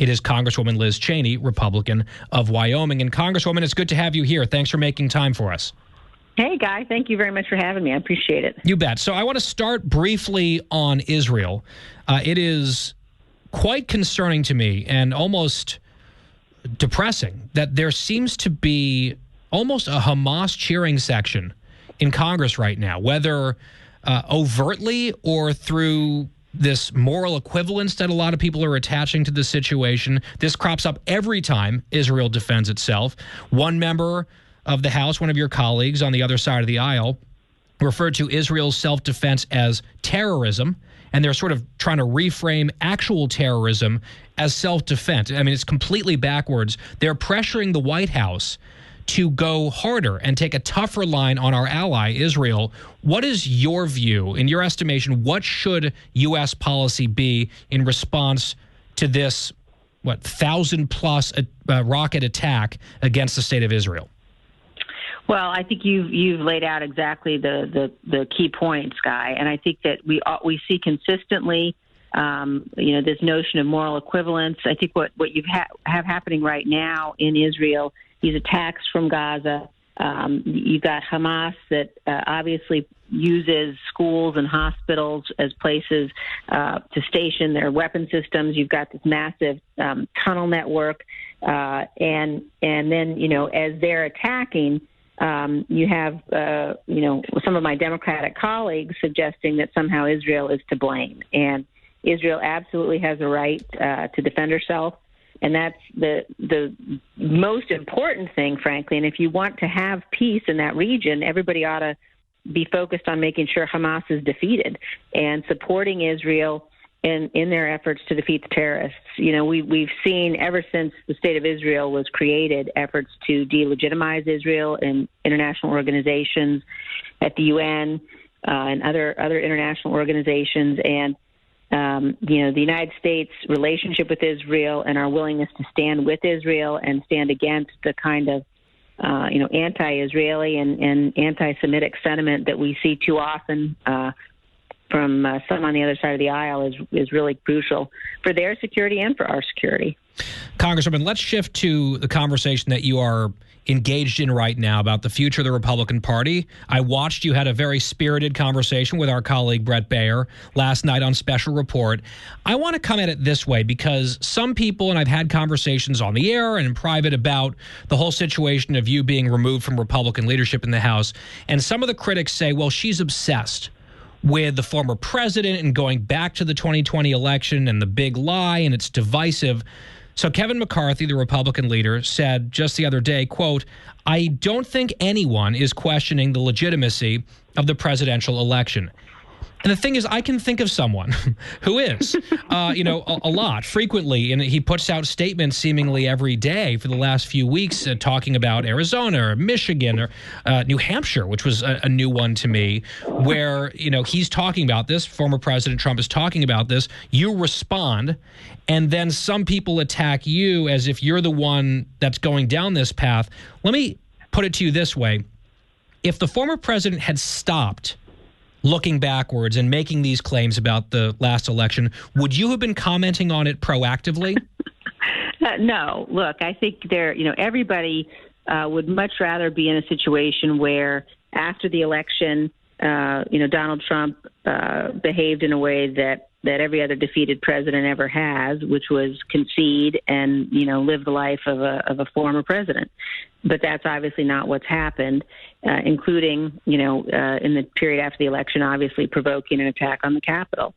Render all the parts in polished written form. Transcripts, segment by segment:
It is Congresswoman Liz Cheney, Republican of Wyoming. And Congresswoman, it's good to have you here. Thanks for making time for us. Hey, Guy. Thank you very much for having me. I appreciate it. You bet. So I want to start briefly on Israel. It is quite concerning to me and almost depressing that there seems to be almost a Hamas cheering section in Congress right now, whether overtly or through this moral equivalence that a lot of people are attaching to the situation. This crops up every time Israel defends itself. One member of the House, one of your colleagues on the other side of the aisle, referred to Israel's self-defense as terrorism, and they're sort of trying to reframe actual terrorism as self-defense. I mean, it's completely backwards. They're pressuring the White House to go harder and take a tougher line on our ally, Israel. What is your view, in your estimation, what should U.S. policy be in response to this, 1,000-plus rocket attack against the state of Israel? Well, I think you've laid out exactly the key points, Guy, and I think that we see consistently, this notion of moral equivalence. I think what you have happening right now in Israel, these attacks from Gaza. You've got Hamas that obviously uses schools and hospitals as places to station their weapon systems. You've got this massive tunnel network, and then as they're attacking. You have, some of my Democratic colleagues suggesting that somehow Israel is to blame. And Israel absolutely has a right to defend herself. And that's the most important thing, frankly. And if you want to have peace in that region, everybody ought to be focused on making sure Hamas is defeated and supporting Israel in their efforts to defeat the terrorists. We've seen ever since the State of Israel was created efforts to delegitimize Israel in international organizations, at the UN and other international organizations. And, the United States' relationship with Israel and our willingness to stand with Israel and stand against the kind of, anti-Israeli and anti-Semitic sentiment that we see too often from some on the other side of the aisle is really crucial for their security and for our security. Congresswoman, let's shift to the conversation that you are engaged in right now about the future of the Republican Party. I watched you had a very spirited conversation with our colleague Bret Baier last night on Special Report. I want to come at it this way because some people, and I've had conversations on the air and in private about the whole situation of you being removed from Republican leadership in the House, and some of the critics say, well, she's obsessed with the former president and going back to the 2020 election and the big lie, and it's divisive. So Kevin McCarthy, the Republican leader, said just the other day, quote, "I don't think anyone is questioning the legitimacy of the presidential election." And the thing is, I can think of someone who is, a lot, frequently. And he puts out statements seemingly every day for the last few weeks talking about Arizona or Michigan or New Hampshire, which was a new one to me, where, he's talking about this. Former President Trump is talking about this. You respond. And then some people attack you as if you're the one that's going down this path. Let me put it to you this way. If the former president had stopped looking backwards and making these claims about the last election, would you have been commenting on it proactively? No. Look, I think everybody would much rather be in a situation where after the election, Donald Trump behaved in a way that every other defeated president ever has, which was concede and, live the life of a former president. But that's obviously not what's happened, including, in the period after the election, obviously provoking an attack on the Capitol.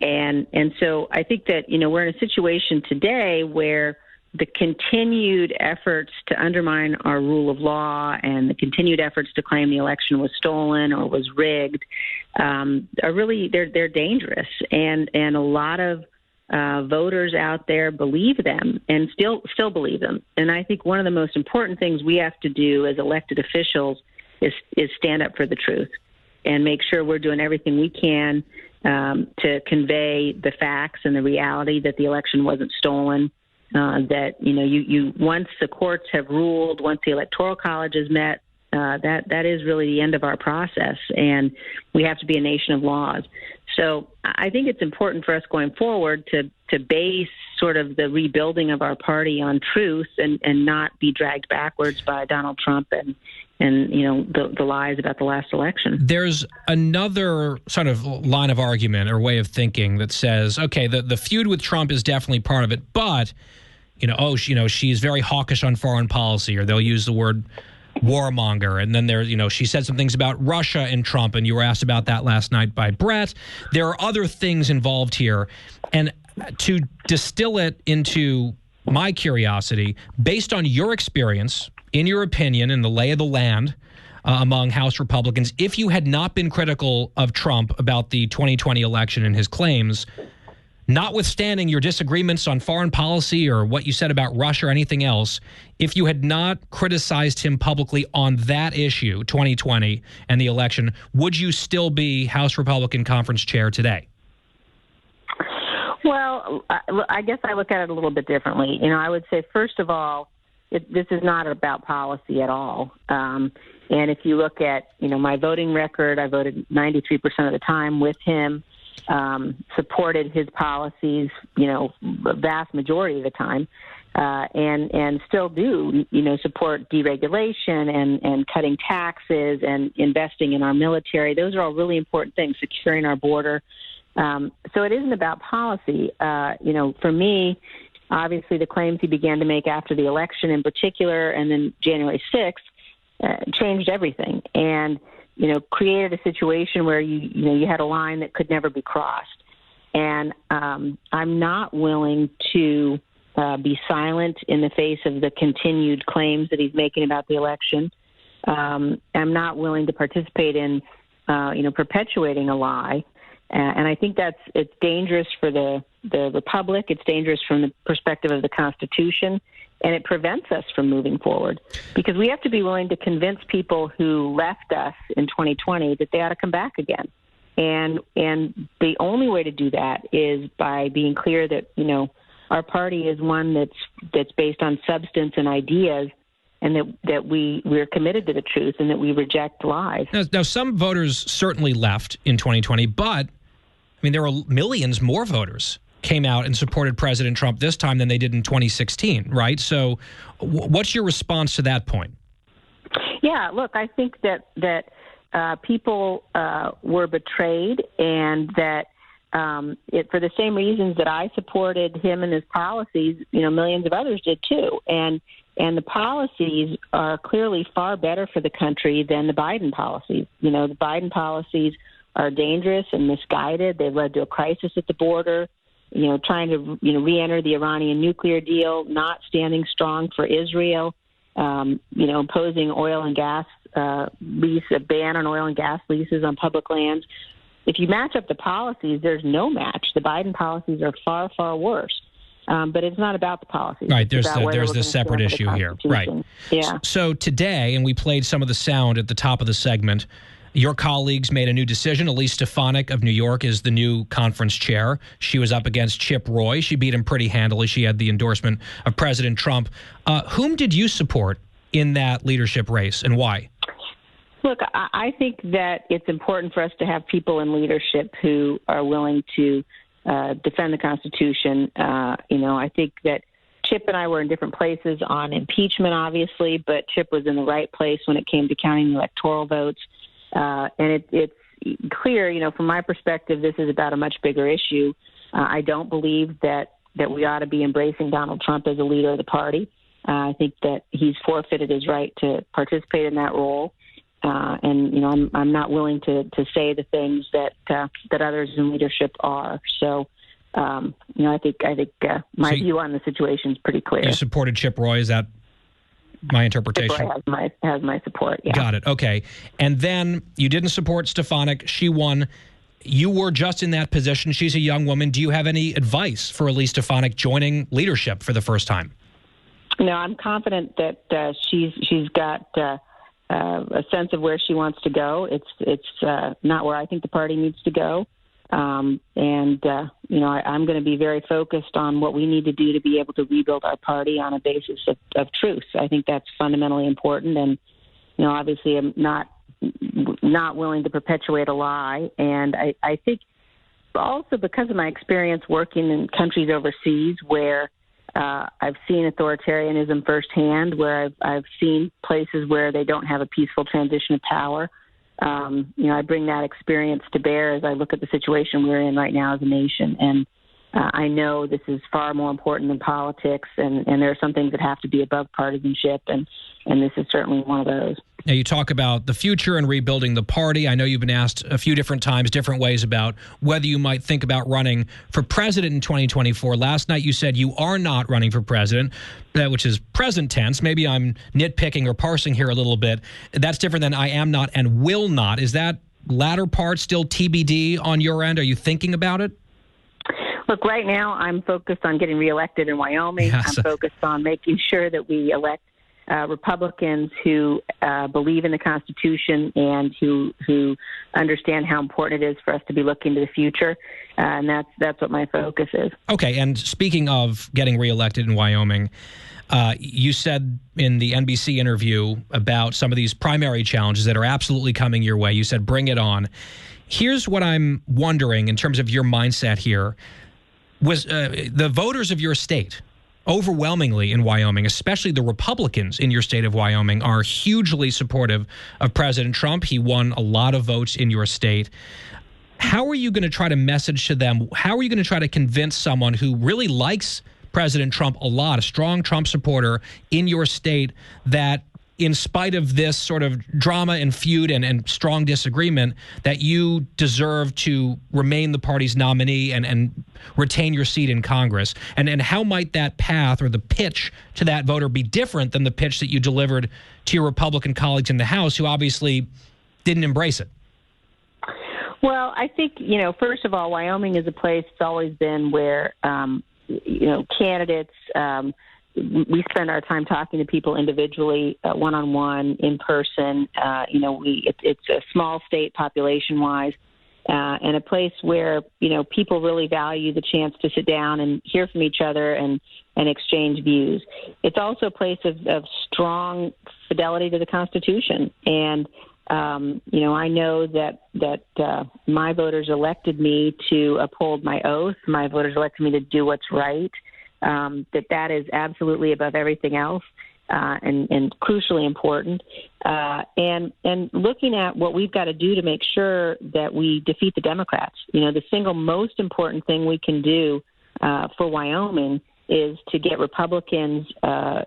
And so I think that, we're in a situation today where the continued efforts to undermine our rule of law and the continued efforts to claim the election was stolen or was rigged are really, they're dangerous. And a lot of voters out there believe them and still believe them. And I think one of the most important things we have to do as elected officials is stand up for the truth and make sure we're doing everything we can to convey the facts and the reality that the election wasn't stolen. That you once the courts have ruled, once the Electoral College has met, that is really the end of our process, and we have to be a nation of laws. So I think it's important for us going forward to base sort of the rebuilding of our party on truth and not be dragged backwards by Donald Trump and the lies about the last election. There's another sort of line of argument or way of thinking that says, okay, the feud with Trump is definitely part of it, but she's very hawkish on foreign policy, or they'll use the word warmonger. And then she said some things about Russia and Trump, and you were asked about that last night by Brett. There are other things involved here. And to distill it into my curiosity, based on your experience, in your opinion, and the lay of the land among House Republicans, if you had not been critical of Trump about the 2020 election and his claims, notwithstanding your disagreements on foreign policy or what you said about Russia or anything else, if you had not criticized him publicly on that issue, 2020 and the election, would you still be House Republican Conference Chair today? Well, I guess I look at it a little bit differently. I would say, first of all, this is not about policy at all. And if you look at, my voting record, I voted 93% of the time with him. Supported his policies, the vast majority of the time, and still do, support deregulation and cutting taxes and investing in our military. Those are all really important things, securing our border. So it isn't about policy. For me, obviously the claims he began to make after the election in particular, and then January 6th, changed everything. And created a situation where you had a line that could never be crossed. And I'm not willing to be silent in the face of the continued claims that he's making about the election. I'm not willing to participate in, perpetuating a lie. And I think it's dangerous for the Republic. It's dangerous from the perspective of the Constitution. And it prevents us from moving forward, because we have to be willing to convince people who left us in 2020 that they ought to come back again. And the only way to do that is by being clear that, our party is one that's based on substance and ideas, and that we're committed to the truth and that we reject lies. Now some voters certainly left in 2020, but there were millions more voters came out and supported President Trump this time than they did in 2016, right? So what's your response to that point? Yeah, look, I think that people were betrayed, and that for the same reasons that I supported him and his policies, millions of others did too. And the policies are clearly far better for the country than the Biden policies. The Biden policies are dangerous and misguided. They've led to a crisis at the border. Trying to, re-enter the Iranian nuclear deal, not standing strong for Israel, imposing oil and gas a ban on oil and gas leases on public lands. If you match up the policies, there's no match. The Biden policies are far, far worse. But it's not about the policies. Right. There's the separate issue here. Right. Yeah. So today, and we played some of the sound at the top of the segment, your colleagues made a new decision. Elise Stefanik of New York is the new conference chair. She was up against Chip Roy. She beat him pretty handily. She had the endorsement of President Trump. Whom did you support in that leadership race, and why? Look, I think that it's important for us to have people in leadership who are willing to defend the Constitution. I think that Chip and I were in different places on impeachment, obviously, but Chip was in the right place when it came to counting the electoral votes. And it's clear, from my perspective, this is about a much bigger issue. I don't believe that we ought to be embracing Donald Trump as a leader of the party. I think that he's forfeited his right to participate in that role. And I'm not willing to say the things that others in leadership are. So, I think my view on the situation is pretty clear. You supported Chip Roy, is that my interpretation? Chip Roy has my support, yeah. Got it, okay. And then you didn't support Stefanik. She won. You were just in that position. She's a young woman. Do you have any advice for Elise Stefanik joining leadership for the first time? No, I'm confident that she's got a sense of where she wants to go. It's not where I think the party needs to go. I'm going to be very focused on what we need to do to be able to rebuild our party on a basis of truth. I think that's fundamentally important. And, obviously I'm not willing to perpetuate a lie. And I think also because of my experience working in countries overseas where I've seen authoritarianism firsthand, where I've seen places where they don't have a peaceful transition of power. I bring that experience to bear as I look at the situation we're in right now as a nation. And I know this is far more important than politics, and there are some things that have to be above partisanship, and this is certainly one of those. Now, you talk about the future and rebuilding the party. I know you've been asked a few different times, different ways about whether you might think about running for president in 2024. Last night you said you are not running for president, which is present tense. Maybe I'm nitpicking or parsing here a little bit. That's different than I am not and will not. Is that latter part still TBD on your end? Are you thinking about it? Look, right now I'm focused on getting reelected in Wyoming. I'm focused on making sure that we elect Republicans who believe in the Constitution and who understand how important it is for us to be looking to the future, and that's what my focus is. Okay, and speaking of getting reelected in Wyoming, you said in the NBC interview about some of these primary challenges that are absolutely coming your way. You said, bring it on. Here's what I'm wondering in terms of your mindset here. Was the voters of your state, overwhelmingly in Wyoming, especially the Republicans in your state of Wyoming, are hugely supportive of President Trump. He won a lot of votes in your state. How are you going to try to message to them? How are you going to try to convince someone who really likes President Trump a lot, a strong Trump supporter in your state, that in spite of this sort of drama and feud and strong disagreement, that you deserve to remain the party's nominee and retain your seat in Congress? And how might that path or the pitch to that voter be different than the pitch that you delivered to your Republican colleagues in the House, who obviously didn't embrace it? Well, I think, first of all, Wyoming is a place that's always been where, candidates, we spend our time talking to people individually, one-on-one, in person. It's a small state population-wise, and a place where, people really value the chance to sit down and hear from each other and exchange views. It's also a place of strong fidelity to the Constitution. And, I know that my voters elected me to uphold my oath. My voters elected me to do what's right. That is absolutely above everything else, and crucially important. And looking at what we've got to do to make sure that we defeat the Democrats. The single most important thing we can do for Wyoming is to get Republicans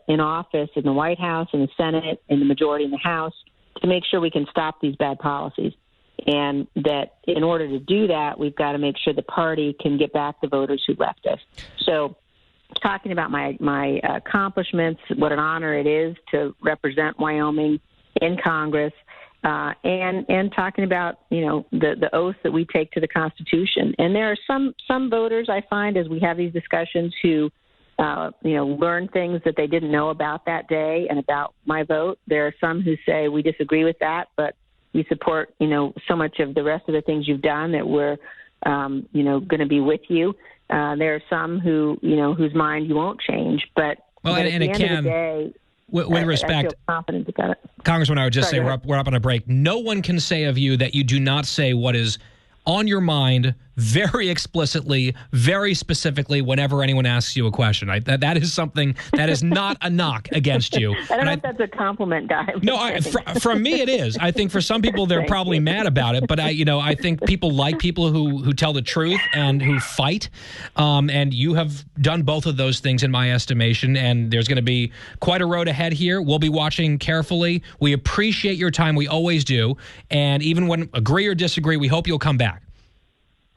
in office in the White House, in the Senate, in the majority in the House, to make sure we can stop these bad policies. And that in order to do that, we've got to make sure the party can get back the voters who left us. So, talking about my accomplishments, what an honor it is to represent Wyoming in Congress, and talking about the oath that we take to the Constitution. And there are some voters, I find, as we have these discussions, who learn things that they didn't know about that day and about my vote. There are some who say we disagree with that, but we support so much of the rest of the things you've done that we're going to be with you. There are some whose mind you won't change, but at the end of the day, with respect, I feel confident about it. Congressman, I would just say we're up on a break. No one can say of you that you do not say what is on your mind very explicitly, very specifically whenever anyone asks you a question. That is something that is not a knock against you. I don't know if that's a compliment, guy. No, from me it is. I think for some people they're probably mad about it, but I think people like people who tell the truth and who fight. And you have done both of those things in my estimation, and there's going to be quite a road ahead here. We'll be watching carefully. We appreciate your time. We always do. And even when agree or disagree, we hope you'll come back.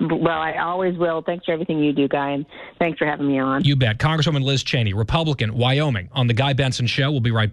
Well, I always will. Thanks for everything you do, Guy, and thanks for having me on. You bet. Congresswoman Liz Cheney, Republican, Wyoming, on The Guy Benson Show. We'll be right back.